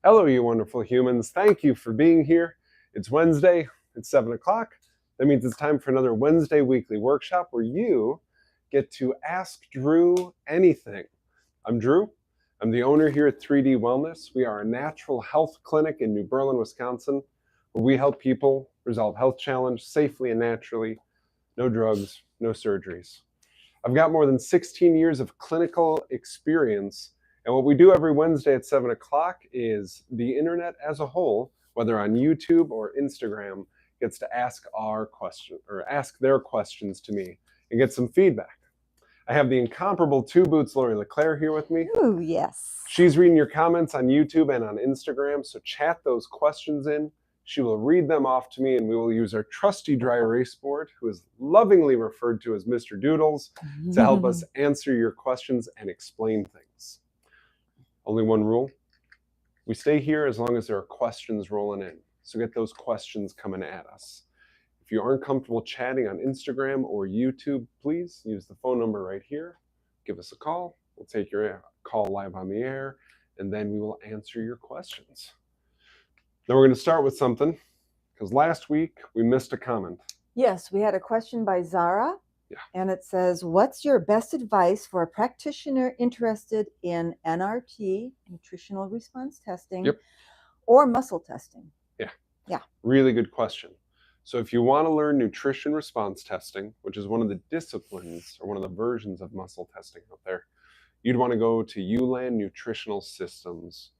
Hello, you wonderful humans. Thank you for being here. It's Wednesday. It's 7 o'clock. That means it's time for another Wednesday weekly workshop where you get to ask Drew anything. I'm Drew. I'm the owner here at 3D Wellness. We are a natural health clinic in New Berlin, Wisconsin, where we help people resolve health challenges safely and naturally. No drugs, no surgeries. I've got more than 16 years of clinical experience. And what we do every Wednesday at 7 o'clock is the internet as a whole, whether on YouTube or Instagram, gets to ask our question or ask their questions to me and get some feedback. I have the incomparable Two Boots Lori LeClaire here with me. Ooh, yes. She's reading your comments on YouTube and on Instagram, so chat those questions in. She will read them off to me, and we will use our trusty dry erase board, who is lovingly referred to as Mr. Doodles, to help us answer your questions and explain things. Only one rule. We stay here as long as there are questions rolling in. So get those questions coming at us. If you aren't comfortable chatting on Instagram or YouTube, please use the phone number right here. Give us a call. We'll take your call live on the air, and then we will answer your questions. Now we're going to start with something, because last week we missed a comment. Yes, we had a question by Zara. Yeah. And it says, what's your best advice for a practitioner interested in NRT, nutritional response testing, or muscle testing? Yeah. Really good question. So if you want to learn nutrition response testing, which is one of the disciplines or one of the versions of muscle testing out there, you'd want to go to ULAN Nutritional Systems.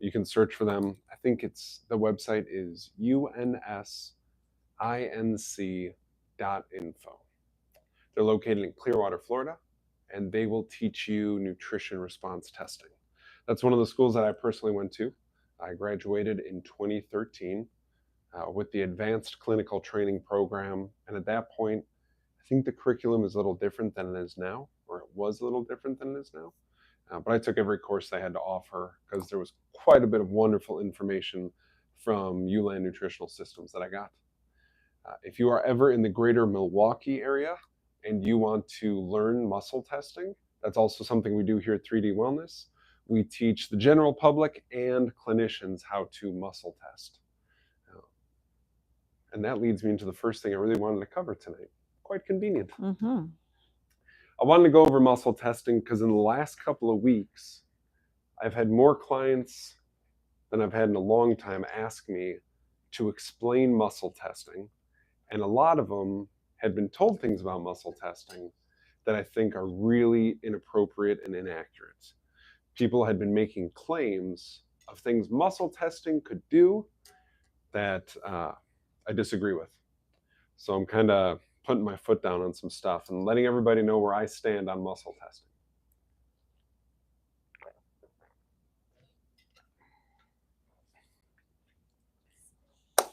You can search for them. I think the website is unsinc.info. They're located in Clearwater, Florida, and they will teach you nutrition response testing. That's one of the schools that I personally went to. I graduated in 2013 with the Advanced Clinical Training Program, and at that point, I think the curriculum is a little different than it is now, or it was a little different than it is now. But I took every course they had to offer because there was quite a bit of wonderful information from ULAN Nutritional Systems that I got. If you are ever in the greater Milwaukee area and you want to learn muscle testing, that's also something we do here at 3D Wellness. We teach the general public and clinicians how to muscle test. And that leads me into the first thing I really wanted to cover tonight. Quite convenient. Mm-hmm. I wanted to go over muscle testing because in the last couple of weeks, I've had more clients than I've had in a long time ask me to explain muscle testing. And a lot of them had been told things about muscle testing that I think are really inappropriate and inaccurate. People had been making claims of things muscle testing could do that I disagree with. So I'm kind of putting my foot down on some stuff and letting everybody know where I stand on muscle testing.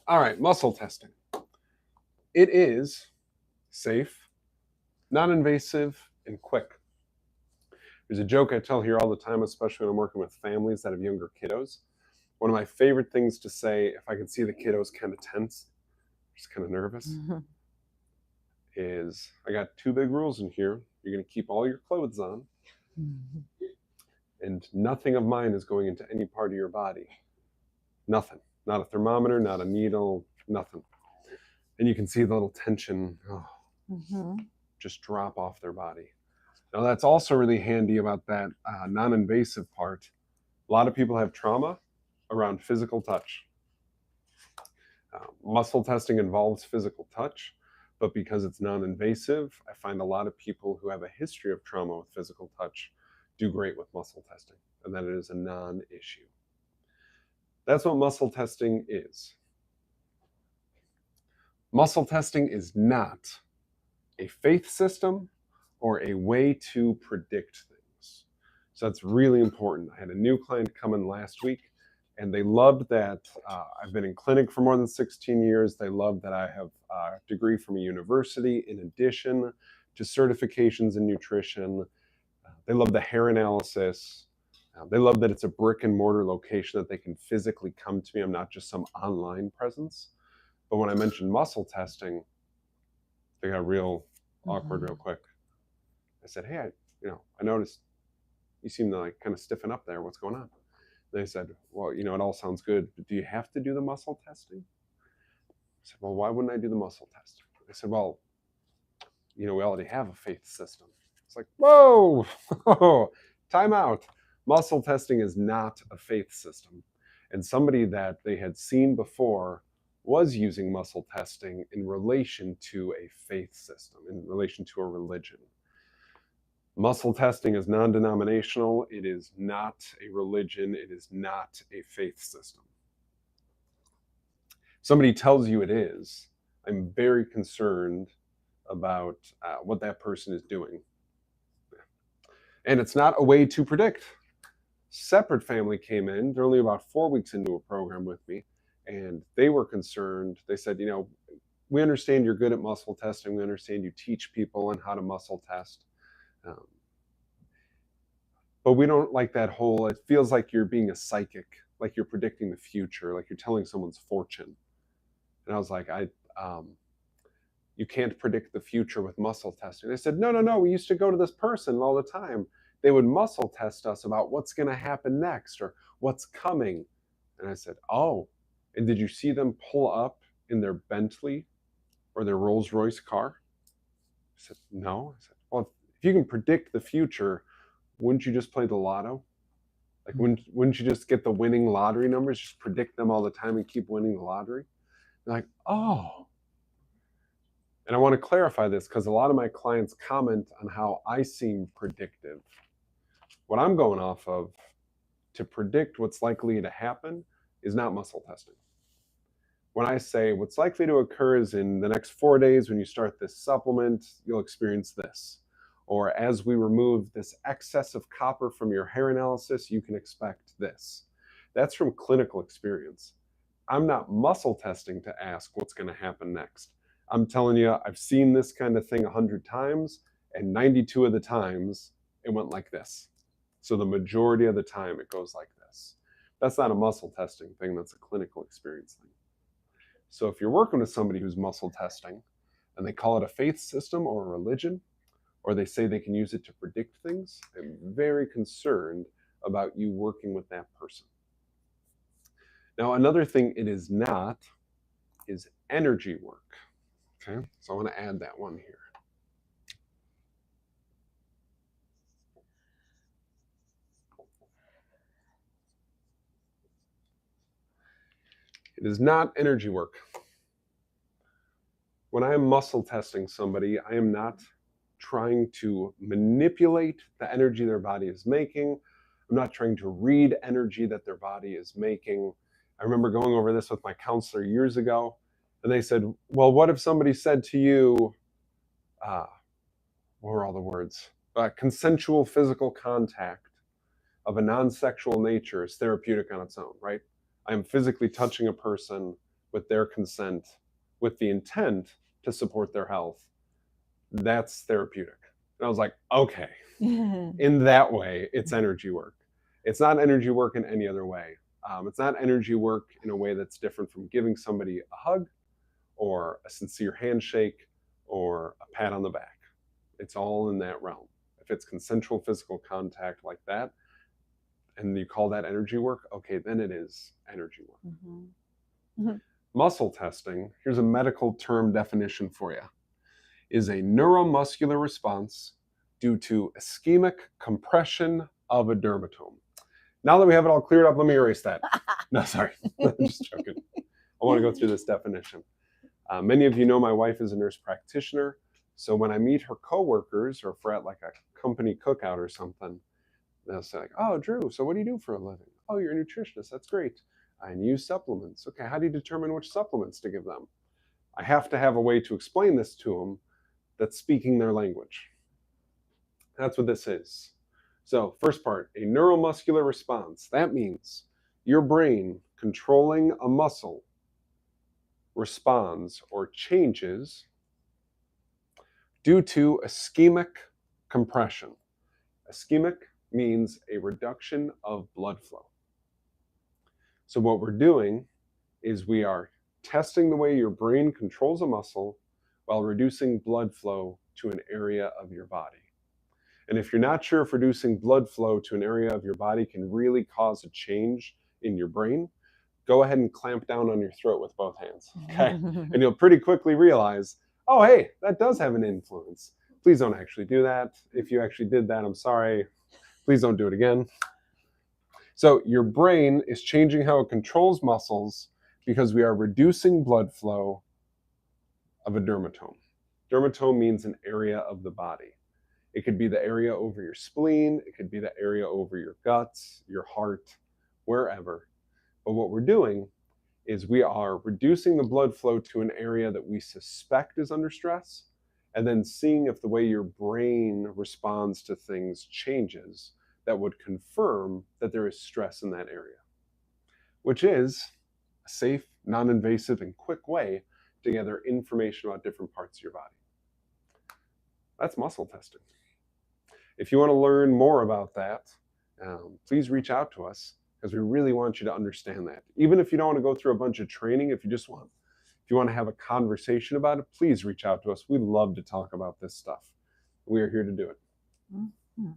All right, muscle testing. It is safe, non-invasive, and quick. There's a joke I tell here all the time, especially when I'm working with families that have younger kiddos. One of my favorite things to say, if I can see the kiddos kind of tense, just kind of nervous, is I got two big rules in here. You're going to keep all your clothes on, and nothing of mine is going into any part of your body. Nothing. Not a thermometer, not a needle, nothing. And you can see the little tension just drop off their body. Now that's also really handy about that non-invasive part. A lot of people have trauma around physical touch. Muscle testing involves physical touch, but because it's non-invasive, I find a lot of people who have a history of trauma with physical touch do great with muscle testing, and that it is a non-issue. That's what muscle testing is. Muscle testing is not a faith system or a way to predict things. So that's really important. I had a new client come in last week, and they loved that I've been in clinic for more than 16 years. They love that I have a degree from a university in addition to certifications in nutrition. They love the hair analysis. They love that it's a brick and mortar location that they can physically come to me. I'm not just some online presence. But when I mentioned muscle testing, they got real awkward real quick. I said, hey, I noticed you seem to like kind of stiffen up there. What's going on? They said, well, it all sounds good, but do you have to do the muscle testing? I said, well, why wouldn't I do the muscle test? They said, well, we already have a faith system. It's like, whoa, time out. Muscle testing is not a faith system. And somebody that they had seen before was using muscle testing in relation to a faith system, in relation to a religion. Muscle testing is non-denominational. It is not a religion. It is not a faith system. Somebody tells you it is, I'm very concerned about what that person is doing. And it's not a way to predict. Separate family came in. They're only about 4 weeks into a program with me, and they were concerned. They said, we understand you're good at muscle testing. We understand you teach people on how to muscle test. But we don't like that whole, it feels like you're being a psychic, like you're predicting the future, like you're telling someone's fortune. And I was like, you can't predict the future with muscle testing. They said, no, we used to go to this person all the time. They would muscle test us about what's going to happen next or what's coming. And I said, oh, and did you see them pull up in their Bentley or their Rolls Royce car? I said, no. I said, well, if you can predict the future, wouldn't you just play the lotto? Like, wouldn't you just get the winning lottery numbers, just predict them all the time and keep winning the lottery? They're like, oh. And I want to clarify this because a lot of my clients comment on how I seem predictive. What I'm going off of to predict what's likely to happen is not muscle testing. When I say what's likely to occur is in the next 4 days when you start this supplement, you'll experience this. Or as we remove this excess of copper from your hair analysis, you can expect this. That's from clinical experience. I'm not muscle testing to ask what's going to happen next. I'm telling you, I've seen this kind of thing 100 times, and 92 of the times it went like this. So the majority of the time it goes like this. That's not a muscle testing thing, that's a clinical experience thing. So if you're working with somebody who's muscle testing and they call it a faith system or a religion, or they say they can use it to predict things, I'm very concerned about you working with that person. Now, another thing it is not is energy work. Okay, so I want to add that one here. It is not energy work. When I am muscle testing somebody, I am not trying to manipulate the energy their body is making. I'm not trying to read energy that their body is making. I remember going over this with my counselor years ago, and they said, well, what if somebody said to you, what were all the words? Consensual physical contact of a non-sexual nature is therapeutic on its own, right? I'm physically touching a person with their consent, with the intent to support their health. That's therapeutic. And I was like, okay, in that way, it's energy work. It's not energy work in any other way. It's not energy work in a way that's different from giving somebody a hug or a sincere handshake or a pat on the back. It's all in that realm. If it's consensual physical contact like that, and you call that energy work, okay, then it is energy work. Mm-hmm. Mm-hmm. Muscle testing, here's a medical term definition for you, is a neuromuscular response due to ischemic compression of a dermatome. Now that we have it all cleared up, let me erase that. No, sorry, I'm just joking. I want to go through this definition. Many of you know my wife is a nurse practitioner, so when I meet her coworkers, or if we're at like a company cookout or something, they'll say like, oh, Drew, so what do you do for a living? Oh, you're a nutritionist. That's great. And you use supplements. Okay, how do you determine which supplements to give them? I have to have a way to explain this to them that's speaking their language. That's what this is. So first part, a neuromuscular response. That means your brain controlling a muscle responds or changes due to ischemic compression. Ischemic means a reduction of blood flow. So what we're doing is we are testing the way your brain controls a muscle while reducing blood flow to an area of your body. And if you're not sure if reducing blood flow to an area of your body can really cause a change in your brain, go ahead and clamp down on your throat with both hands, okay? And you'll pretty quickly realize, oh, hey, that does have an influence. Please don't actually do that. If you actually did that, I'm sorry. Please don't do it again. So your brain is changing how it controls muscles because we are reducing blood flow of a dermatome. Dermatome means an area of the body. It could be the area over your spleen. It could be the area over your guts, your heart, wherever. But what we're doing is we are reducing the blood flow to an area that we suspect is under stress, and then seeing if the way your brain responds to things changes that would confirm that there is stress in that area, which is a safe, non-invasive, and quick way to gather information about different parts of your body. That's muscle testing. If you want to learn more about that, please reach out to us, because we really want you to understand that. Even if you don't want to go through a bunch of training, if you want to have a conversation about it, please reach out to us. We'd love to talk about this stuff. We are here to do it. Mm-hmm.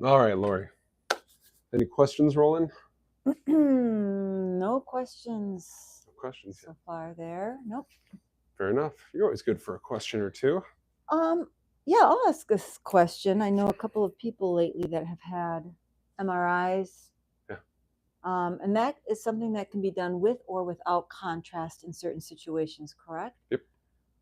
All right, Lori. Any questions rolling? No questions. No questions so far there. Nope. Fair enough. You're always good for a question or two. Yeah, I'll ask this question. I know a couple of people lately that have had MRIs. Yeah. And that is something that can be done with or without contrast in certain situations, correct? Yep.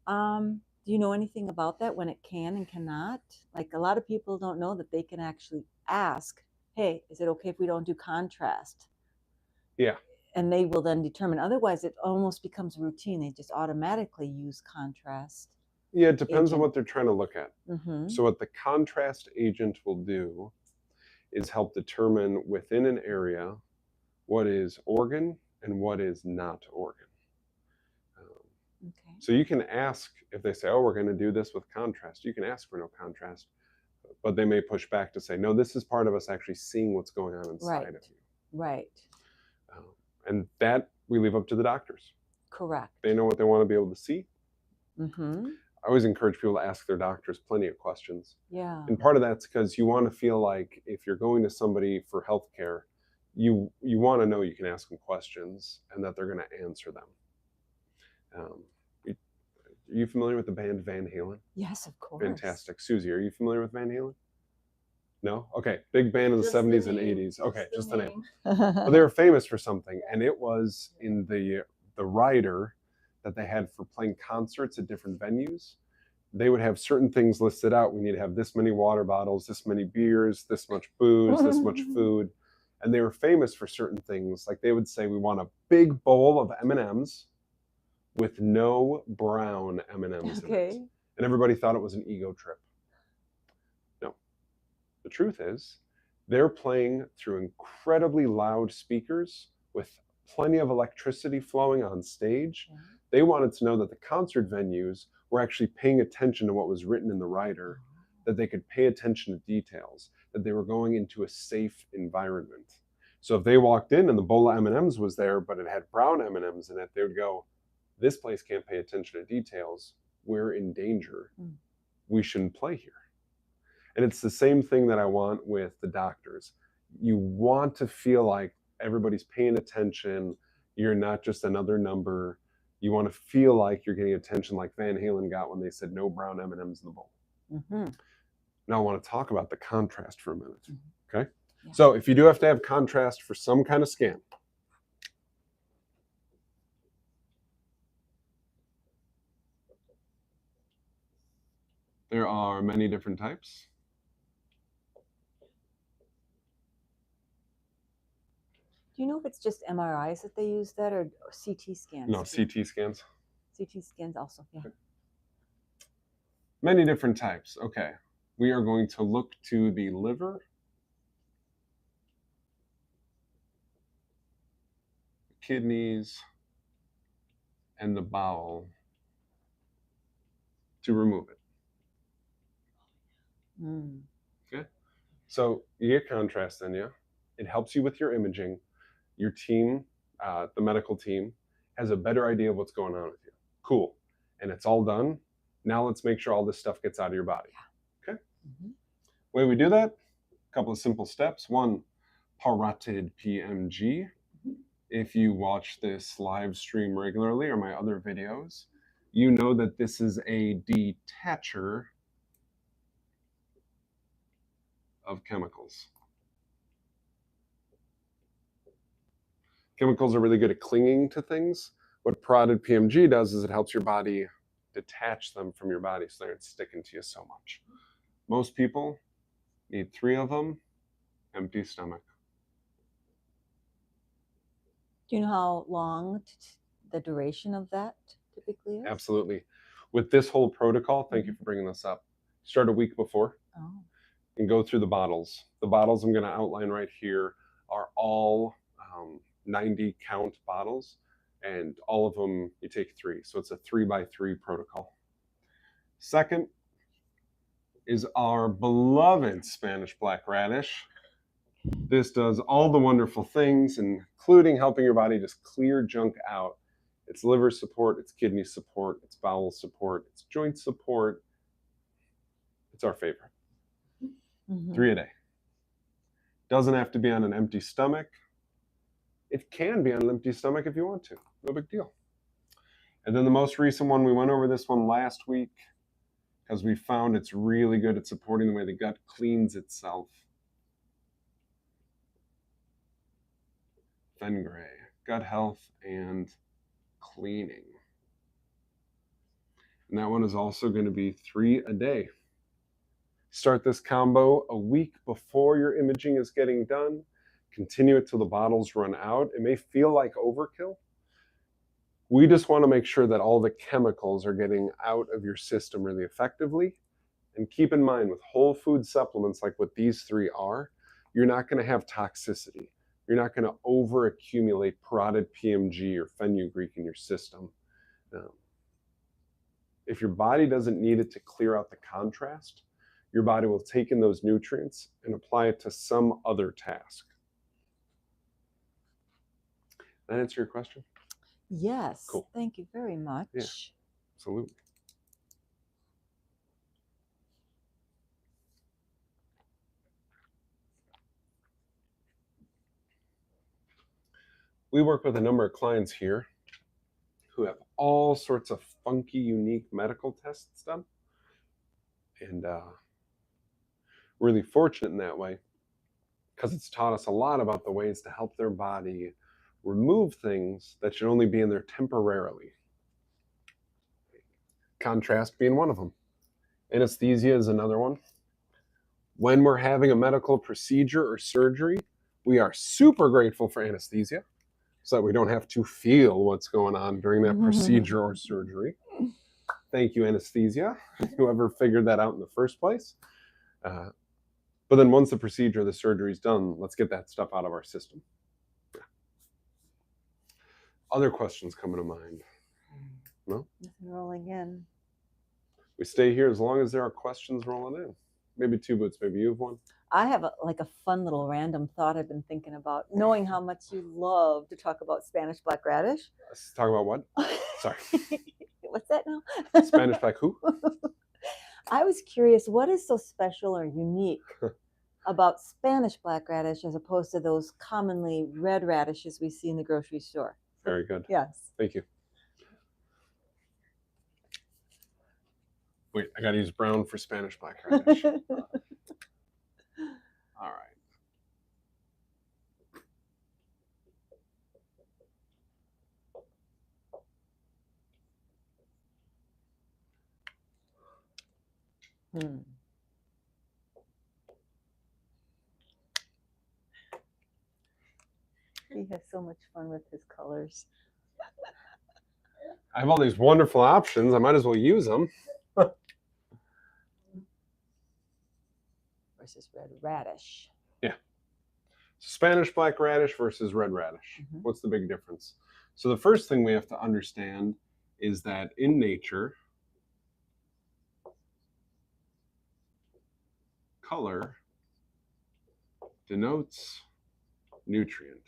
Do you know anything about that, when it can and cannot? Like, a lot of people don't know that they can actually ask, hey, is it okay if we don't do contrast? Yeah. And they will then determine. Otherwise, it almost becomes routine. They just automatically use contrast. Yeah, it depends on what they're trying to look at. Mm-hmm. So what the contrast agent will do is help determine within an area what is organ and what is not organ. Okay. So you can ask, if they say, oh, we're going to do this with contrast, you can ask for no contrast, but they may push back to say, no, this is part of us actually seeing what's going on inside of you. Right. And that we leave up to the doctors. Correct. They know what they want to be able to see. Mm-hmm. I always encourage people to ask their doctors plenty of questions. Yeah. And part of that's because you want to feel like if you're going to somebody for healthcare, you want to know you can ask them questions and that they're going to answer them. Are you familiar with the band Van Halen? Yes, of course. Fantastic. Susie, are you familiar with Van Halen? No? Okay. Big band in the 70s and 80s. Okay, just the name. But they were famous for something, and it was in the rider that they had for playing concerts at different venues. They would have certain things listed out. We need to have this many water bottles, this many beers, this much booze, this much food. And they were famous for certain things. Like they would say, we want a big bowl of M&Ms with no brown M&Ms in it. And everybody thought it was an ego trip. No. The truth is, they're playing through incredibly loud speakers with plenty of electricity flowing on stage. Mm-hmm. They wanted to know that the concert venues were actually paying attention to what was written in the rider, that they could pay attention to details, that they were going into a safe environment. So if they walked in and the bowl of M&Ms was there, but it had brown M&Ms in it, they would go, this place can't pay attention to details. We're in danger. We shouldn't play here. And it's the same thing that I want with the doctors. You want to feel like everybody's paying attention. You're not just another number. You want to feel like you're getting attention like Van Halen got when they said no brown M&Ms in the bowl. Mm-hmm. Now I want to talk about the contrast for a minute. Mm-hmm. Okay? Yeah. So if you do have to have contrast for some kind of scan, there are many different types. Do you know if it's just MRIs that they use that, or CT scans? No, CT scans. CT scans also, yeah. Okay. Many different types. Okay. We are going to look to the liver, kidneys, and the bowel to remove it. Mm. Okay. So you get contrast in you. It helps you with your imaging. Your team, the medical team, has a better idea of what's going on with you. Cool. And it's all done. Now let's make sure all this stuff gets out of your body. Okay. Mm-hmm. Way we do that, a couple of simple steps. One, parotid PMG. If you watch this live stream regularly or my other videos, you know that this is a detacher of chemicals. Chemicals are really good at clinging to things. What parotid PMG does is it helps your body detach them from your body so they're not sticking to you so much. Most people need 3 of them, empty stomach. Do you know how long the duration of that typically is? Absolutely. With this whole protocol, thank you for bringing this up. Start a week before and go through the bottles. The bottles I'm going to outline right here are all 90 count bottles, and all of them you take 3. So it's a 3x3 protocol. Second is our beloved Spanish black radish. This does all the wonderful things, including helping your body just clear junk out. It's liver support, it's kidney support, it's bowel support, it's joint support. It's our favorite. 3 a day. Doesn't have to be on an empty stomach. It can be on an empty stomach if you want to. No big deal. And then the most recent one, we went over this one last week because we found it's really good at supporting the way the gut cleans itself. Fengray, gut health and cleaning. And that one is also going to be 3 a day. Start this combo a week before your imaging is getting done. Continue it till the bottles run out. It may feel like overkill. We just want to make sure that all the chemicals are getting out of your system really effectively. And keep in mind, with whole food supplements like what these 3 are, you're not going to have toxicity. You're not going to over accumulate parotid PMG or fenugreek in your system. If your body doesn't need it to clear out the contrast, your body will take in those nutrients and apply it to some other task. That answer your question? Yes. Cool. Thank you very much. Yeah, absolutely. We work with a number of clients here who have all sorts of funky, unique medical tests done. And really fortunate in that way because it's taught us a lot about the ways to help their body remove things that should only be in there temporarily. Contrast being one of them. Anesthesia is another one. When we're having a medical procedure or surgery, we are super grateful for anesthesia so that we don't have to feel what's going on during that procedure or surgery. Thank you, anesthesia, whoever figured that out in the first place. But then once the procedure, the surgery is done, let's get that stuff out of our system. Yeah. Other questions coming to mind? No? Nothing rolling in. We stay here as long as there are questions rolling in. Maybe 2 Boots, maybe you have one. I have a fun little random thought I've been thinking about, knowing how much you love to talk about Spanish black radish. Let's talk about what? Sorry. What's that now? Spanish black who? I was curious, what is so special or unique about Spanish black radish as opposed to those commonly red radishes we see in the grocery store? Very good. Yes. Thank you. Wait, I got to use brown for Spanish black radish. All right. He has so much fun with his colors. I have all these wonderful options. I might as well use them. Versus red radish. Yeah. Spanish black radish versus red radish. What's the big difference? So the first thing we have to understand is that in nature, color denotes nutrient.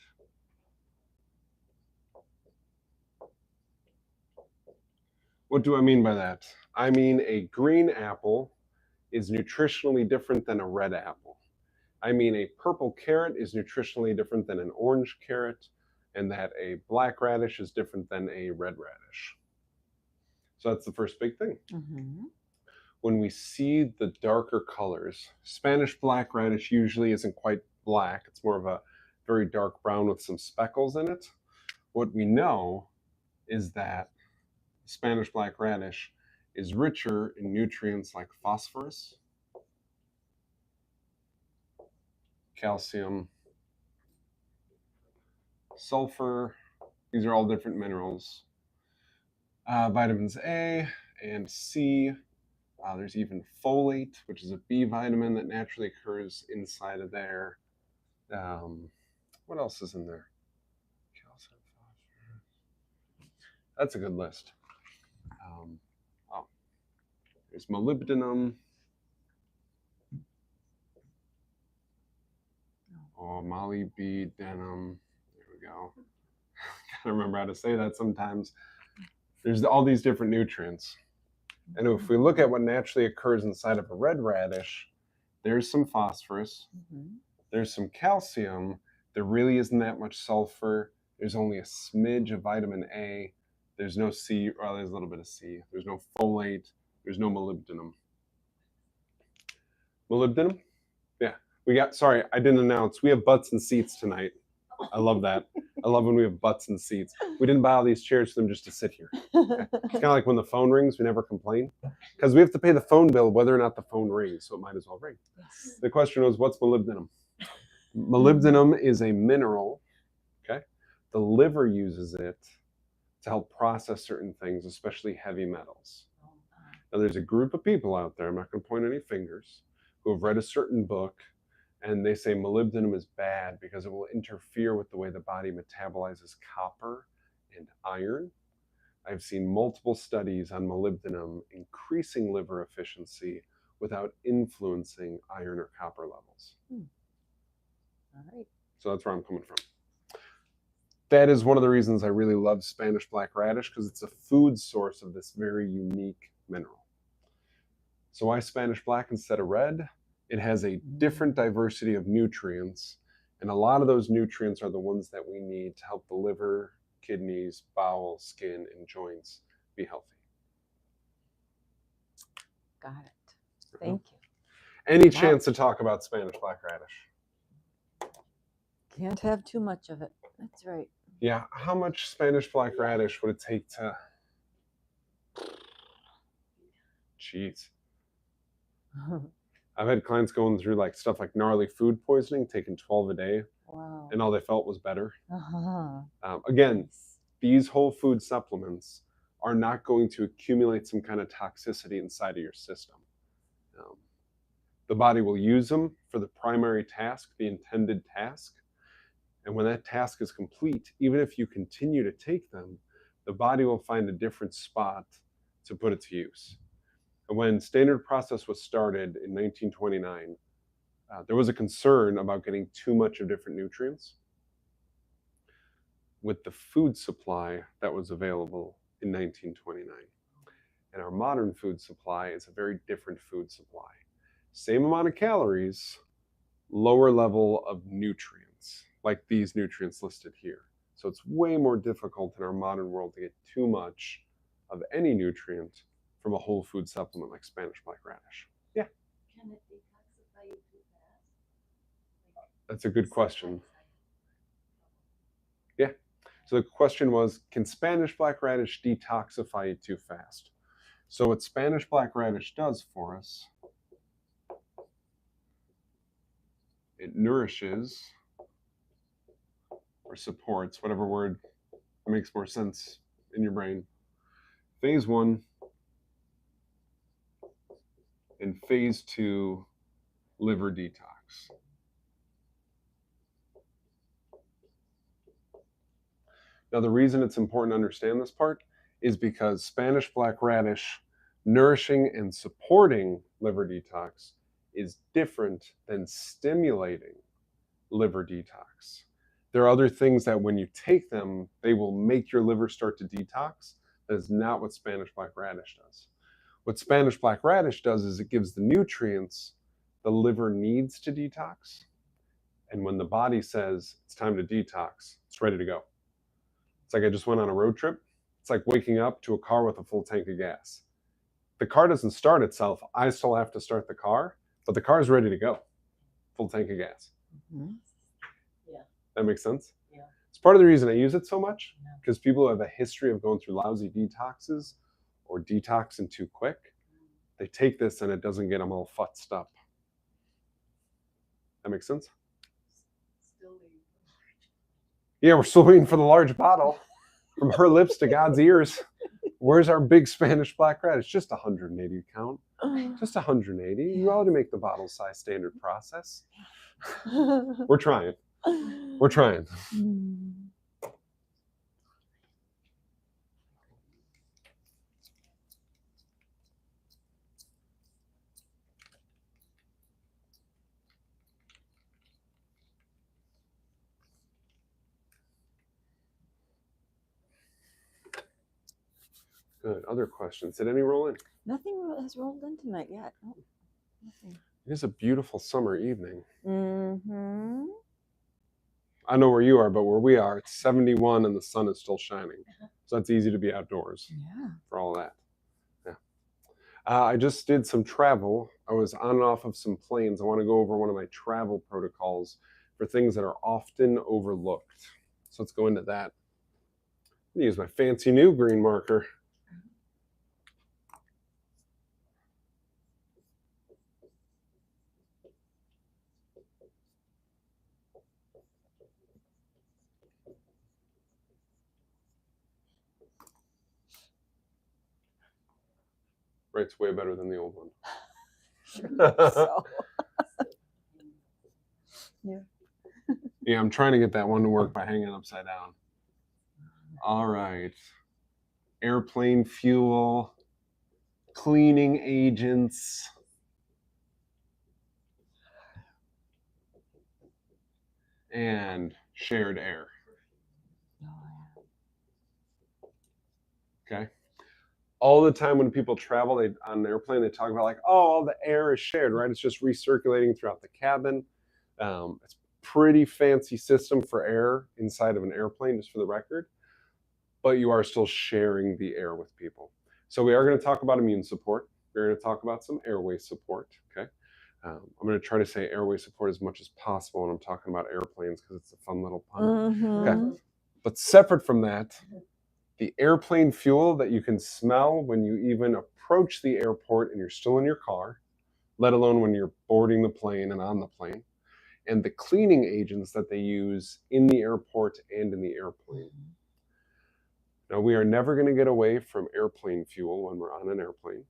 What do I mean by that? I mean a green apple is nutritionally different than a red apple. I mean a purple carrot is nutritionally different than an orange carrot, and that a black radish is different than a red radish. So that's the first big thing. Mm-hmm. When we see the darker colors, Spanish black radish usually isn't quite black. It's more of a very dark brown with some speckles in it. What we know is that Spanish black radish is richer in nutrients like phosphorus, calcium, sulfur. These are all different minerals. Vitamins A and C. There's even folate, which is a B vitamin that naturally occurs inside of there. What else is in there? Calcium, phosphorus. That's a good list. There's molybdenum. Oh, molybdenum. There we go. Gotta remember how to say that sometimes. There's all these different nutrients. And if we look at what naturally occurs inside of a red radish, there's some phosphorus, there's some calcium, there really isn't that much sulfur, there's only a smidge of vitamin A, there's no C, well, there's a little bit of C, there's no folate, there's no molybdenum. Molybdenum? Yeah. Sorry, I didn't announce, we have butts and seats tonight. I love that. I love when we have butts and seats. We didn't buy all these chairs for them just to sit here. Okay? It's kind of like when the phone rings, we never complain. Because we have to pay the phone bill whether or not the phone rings, so it might as well ring. Yes. The question was, what's molybdenum? Molybdenum is a mineral. Okay? The liver uses it to help process certain things, especially heavy metals. Now, there's a group of people out there, I'm not going to point any fingers, who have read a certain book, and they say molybdenum is bad because it will interfere with the way the body metabolizes copper and iron. I've seen multiple studies on molybdenum increasing liver efficiency without influencing iron or copper levels. All right. So that's where I'm coming from. That is one of the reasons I really love Spanish black radish, because it's a food source of this very unique mineral. So why Spanish black instead of red? It has a different diversity of nutrients, and a lot of those nutrients are the ones that we need to help the liver, kidneys, bowel, skin, and joints be healthy. Got it. Thank you. Any chance to talk about Spanish black radish? Can't have too much of it. That's right. Yeah, how much Spanish black radish would it take to... Jeez. I've had clients going through like stuff like gnarly food poisoning, taking 12 a day. Wow. And all they felt was better. Again, these whole food supplements are not going to accumulate some kind of toxicity inside of your system. The body will use them for the primary task, the intended task. And when that task is complete, even if you continue to take them, the body will find a different spot to put it to use. And when standard process was started in 1929, there was a concern about getting too much of different nutrients. With the food supply that was available in 1929. And our modern food supply is a very different food supply. Same amount of calories, lower level of nutrients, like these nutrients listed here. So it's way more difficult in our modern world to get too much of any nutrient from a whole food supplement like Spanish black radish. Yeah? Can it detoxify you too fast? That's a good question. Yeah. So the question was, can Spanish black radish detoxify you too fast? So what Spanish black radish does for us, it nourishes or supports, whatever word makes more sense in your brain, phase 1 and phase 2 liver detox. Now, the reason it's important to understand this part is because Spanish black radish nourishing and supporting liver detox is different than stimulating liver detox. There are other things that when you take them, they will make your liver start to detox. That is not what Spanish black radish does. What Spanish black radish does is it gives the nutrients the liver needs to detox. And when the body says it's time to detox, it's ready to go. It's like I just went on a road trip. It's like waking up to a car with a full tank of gas. The car doesn't start itself. I still have to start the car, but the car is ready to go. Full tank of gas. Mm-hmm. Yeah. That makes sense? Yeah. It's part of the reason I use it so much, because people who have a history of going through lousy detoxes or detoxing too quick, they take this and it doesn't get them all futzed up. That makes sense? Still waiting. Yeah, we're still waiting for the large bottle. From her lips to God's ears. Where's our big Spanish black radish? Just 180 count. Just 180. You ought to make the bottle size standard process. We're trying. We're trying. Good. Other questions? Did any roll in? Nothing has rolled in tonight yet. No, nothing. It is a beautiful summer evening. Mm-hmm. I know where you are, but where we are, it's 71 and the sun is still shining. So that's easy to be outdoors for all that. Yeah. I just did some travel. I was on and off of some planes. I want to go over one of my travel protocols for things that are often overlooked. So let's go into that. I'm going to use my fancy new green marker. Writes way better than the old one. So. Yeah. Yeah, I'm trying to get that one to work by hanging it upside down. All right. Airplane fuel, cleaning agents, and shared air. Okay. All the time when people travel on an airplane, they talk about like, oh, all the air is shared, right? It's just recirculating throughout the cabin. It's a pretty fancy system for air inside of an airplane, just for the record. But you are still sharing the air with people. So we are going to talk about immune support. We're going to talk about some airway support, okay? I'm going to try to say airway support as much as possible when I'm talking about airplanes because it's a fun little pun. Mm-hmm. Okay. But separate from that, the airplane fuel that you can smell when you even approach the airport and you're still in your car, let alone when you're boarding the plane and on the plane, and the cleaning agents that they use in the airport and in the airplane. Now, we are never going to get away from airplane fuel when we're on an airplane,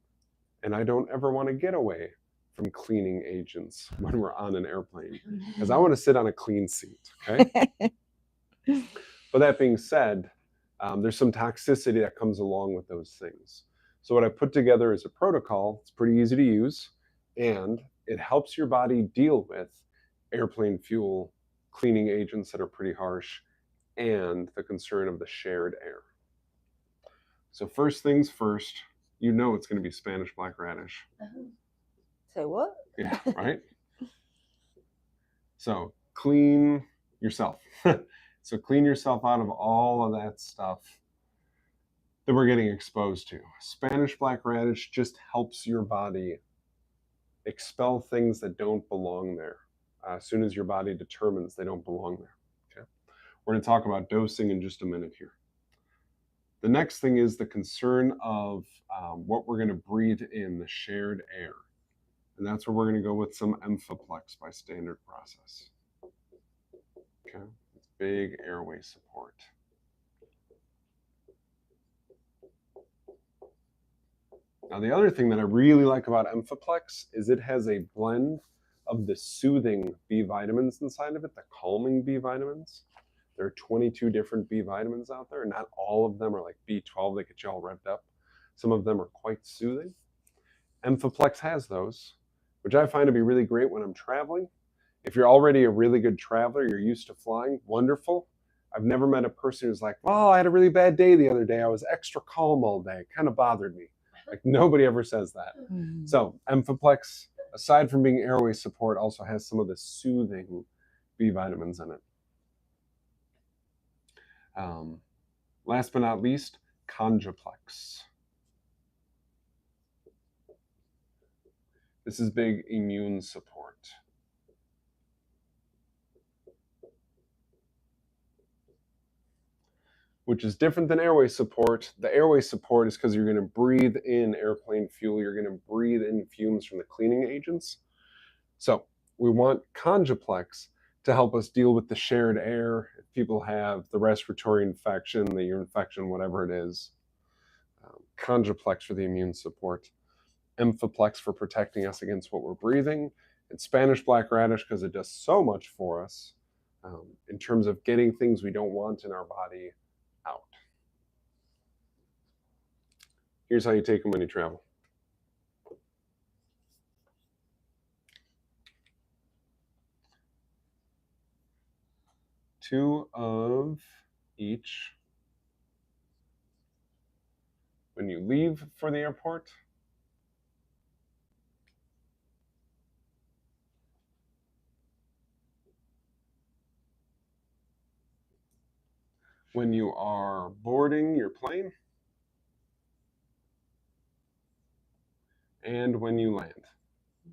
and I don't ever want to get away from cleaning agents when we're on an airplane, because I want to sit on a clean seat, okay? But that being said, there's some toxicity that comes along with those things. So what I put together is a protocol. It's pretty easy to use, and it helps your body deal with airplane fuel, cleaning agents that are pretty harsh, and the concern of the shared air. So first things first, you know it's going to be Spanish black radish. Say what? Yeah, right? So clean yourself. So clean yourself out of all of that stuff that we're getting exposed to. Spanish black radish just helps your body expel things that don't belong there as soon as your body determines they don't belong there. Okay? We're going to talk about dosing in just a minute here. The next thing is the concern of what we're going to breathe in, the shared air. And that's where we're going to go with some Amphiplex by standard process. Okay, it's big airway support. Now, the other thing that I really like about Amphiplex is it has a blend of the soothing B vitamins inside of it, the calming B vitamins. There are 22 different B vitamins out there. Not all of them are like B12, they get you all revved up. Some of them are quite soothing. Amphiplex has those, which I find to be really great when I'm traveling. If you're already a really good traveler, you're used to flying, wonderful. I've never met a person who's like, well, I had a really bad day the other day. I was extra calm all day. It kind of bothered me. Like, nobody ever says that. So Amphiplex, aside from being airway support, also has some of the soothing B vitamins in it. Last but not least, Conjuplex. This is big immune support. Which is different than airway support. The airway support is because you're going to breathe in airplane fuel. You're going to breathe in fumes from the cleaning agents. So we want Conjuplex to help us deal with the shared air. If people have the respiratory infection, the ear infection, whatever it is. Conjuplex for the immune support. Amphiplex for protecting us against what we're breathing. And Spanish black radish because it does so much for us in terms of getting things we don't want in our body out. Here's how you take them when you travel. Two of each when you leave for the airport. When you are boarding your plane. And when you land.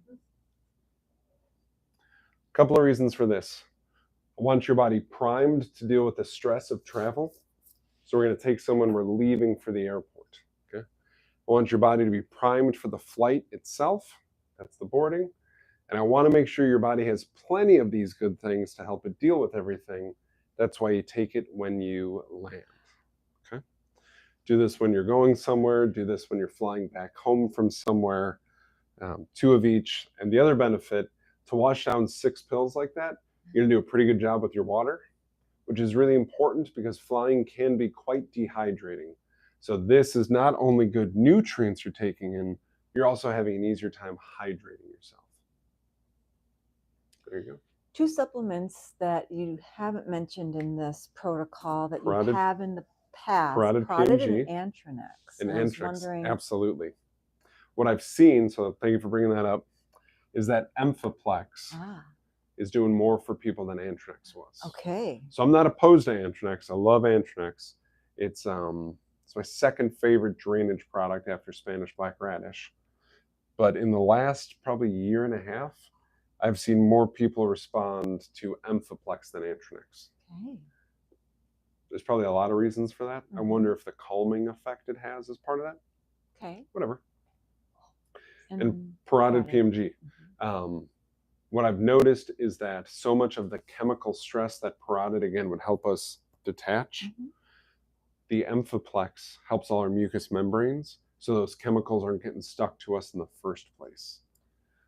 A couple of reasons for this. I want your body primed to deal with the stress of travel. So we're going to take someone we're leaving for the airport. Okay. I want your body to be primed for the flight itself. That's the boarding. And I want to make sure your body has plenty of these good things to help it deal with everything. That's why you take it when you land. Okay. Do this when you're going somewhere. Do this when you're flying back home from somewhere. Two of each. And the other benefit, to wash down 6 pills like that, you're going to do a pretty good job with your water, which is really important because flying can be quite dehydrating. So this is not only good nutrients you're taking in, you're also having an easier time hydrating yourself. There you go. 2 supplements that you haven't mentioned in this protocol that Parotid, you have in the past. Parotid PMG, PMG, and Antranex. And Antranex, wondering... absolutely. What I've seen, so thank you for bringing that up, is that Amphiplex is doing more for people than Antranex was. Okay. So I'm not opposed to Antranex. I love Antranex. It's my second favorite drainage product after Spanish black radish. But in the last probably year and a half, I've seen more people respond to Amphiplex than Antranex. Okay. There's probably a lot of reasons for that. I wonder if the calming effect it has is part of that. Okay. Whatever. And Parotid PMG. What I've noticed is that so much of the chemical stress that Parotid, again, would help us detach, the Amphiplex helps all our mucous membranes, so those chemicals aren't getting stuck to us in the first place.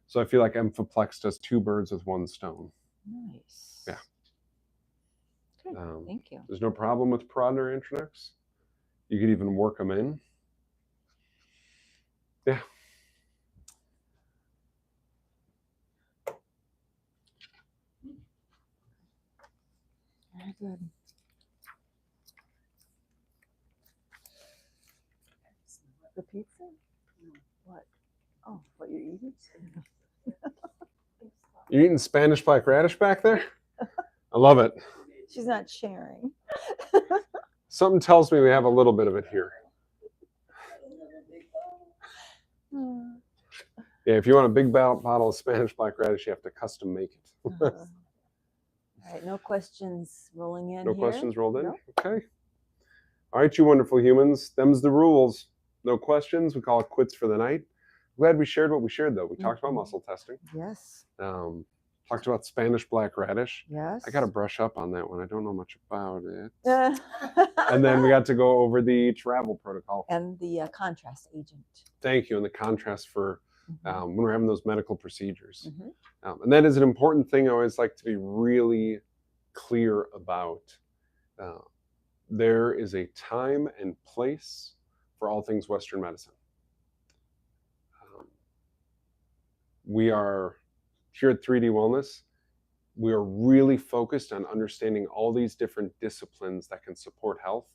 So I feel like Amphiplex does 2 birds with 1 stone. Nice. Yeah. Good. Thank you. There's no problem with Parotid or Antranex. You could even work them in. Yeah. Very good. The pizza? What? Oh, what you're eating? You're eating Spanish black radish back there? I love it. She's not sharing. Something tells me we have a little bit of it here. Yeah, if you want a big bottle of Spanish black radish, you have to custom make it. All right, no questions rolling in. No here. questions rolled in? Nope. Okay. All right, you wonderful humans. Them's the rules. No questions. We call it quits for the night. Glad we shared what we shared, though. We talked about muscle testing. Yes. Talked about Spanish black radish. Yes. I got to brush up on that one. I don't know much about it. And then we got to go over the travel protocol. And the contrast agent. Thank you. And the contrast for when we're having those medical procedures. And that is an important thing I always like to be really clear about. There is a time and place for all things Western medicine. We are here at 3D Wellness. We are really focused on understanding all these different disciplines that can support health,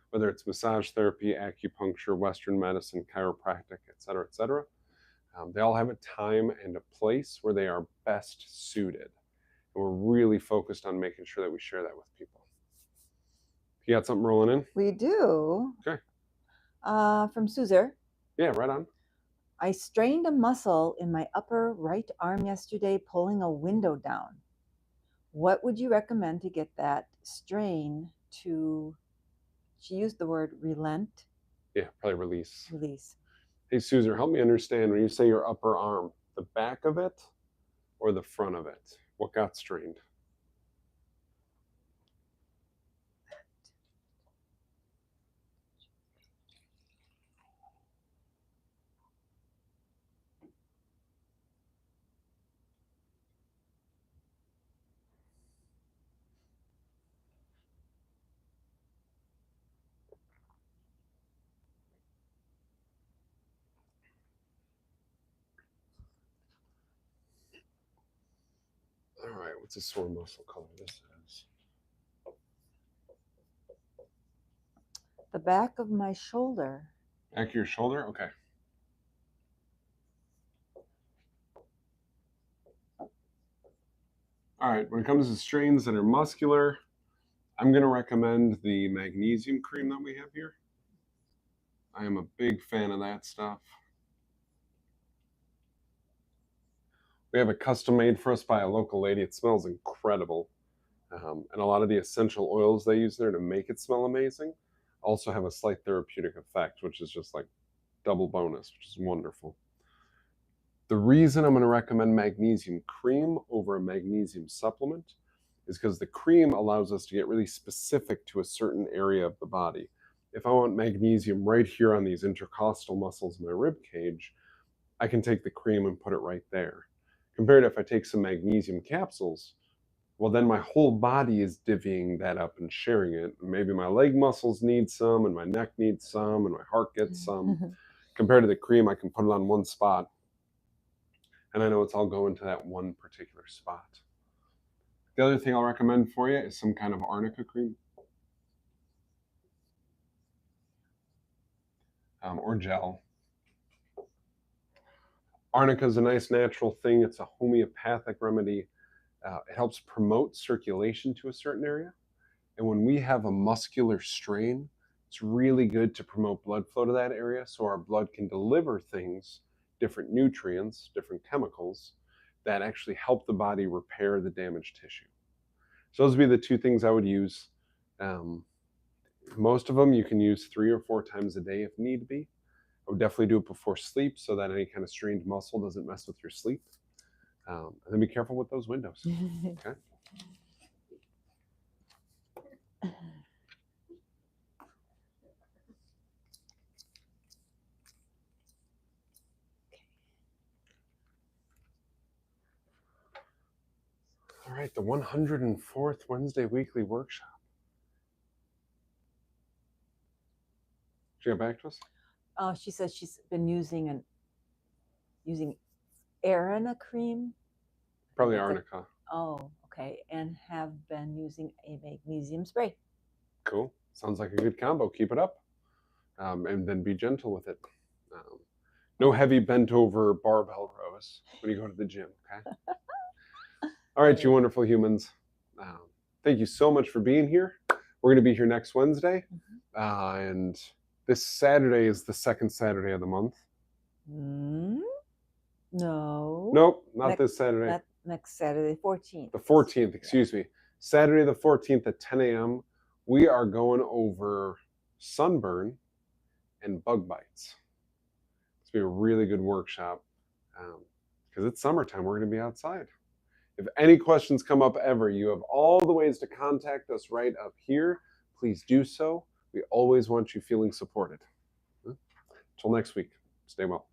whether it's massage therapy, acupuncture, Western medicine, chiropractic, et cetera, et cetera. They all have a time and a place where they are best suited. And we're really focused on making sure that we share that with people. You got something rolling in? We do. Okay. From Suzer. Yeah, right on. I strained a muscle in my upper right arm yesterday pulling a window down. What would you recommend to get that strain to, she used the word relent? Yeah, probably release. Release. Hey, Suzer, help me understand when you say your upper arm, the back of it or the front of it? What got strained? All right, what's a sore muscle color this is? The back of my shoulder. Back of your shoulder? Okay. All right, when it comes to strains that are muscular, I'm going to recommend the magnesium cream that we have here. I am a big fan of that stuff. We have it custom made for us by a local lady. It smells incredible. And a lot of the essential oils they use there to make it smell amazing also have a slight therapeutic effect, which is just like double bonus, which is wonderful. The reason I'm going to recommend magnesium cream over a magnesium supplement is because the cream allows us to get really specific to a certain area of the body. If I want magnesium right here on these intercostal muscles in my rib cage, I can take the cream and put it right there. Compared to if I take some magnesium capsules, well, then my whole body is divvying that up and sharing it. Maybe my leg muscles need some, and my neck needs some, and my heart gets some. Compared to the cream, I can put it on one spot, and I know it's all going to that one particular spot. The other thing I'll recommend for you is some kind of arnica cream. Or gel. Arnica is a nice natural thing. It's a homeopathic remedy. It helps promote circulation to a certain area. And when we have a muscular strain, it's really good to promote blood flow to that area so our blood can deliver things, different nutrients, different chemicals that actually help the body repair the damaged tissue. So those would be the two things I would use. Most of them you can use 3 or 4 times a day if need be. I would definitely do it before sleep so that any kind of strained muscle doesn't mess with your sleep. And then be careful with those windows. Okay. All right, the 104th Wednesday weekly workshop. Did you get back to us? She says she's been using Arnica cream. Probably arnica. Oh, okay. And have been using a magnesium spray. Cool. Sounds like a good combo. Keep it up. And then be gentle with it. No heavy bent over barbell rows when you go to the gym, okay? All right, you wonderful humans. Thank you so much for being here. We're going to be here next Wednesday. And this Saturday is the second Saturday of the month. No. Nope, not this Saturday. Next Saturday, 14th. The 14th, excuse me. Saturday the 14th at 10 a.m. We are going over sunburn and bug bites. It's going to be a really good workshop because it's summertime. We're going to be outside. If any questions come up ever, you have all the ways to contact us right up here. Please do so. We always want you feeling supported. Until next week, stay well.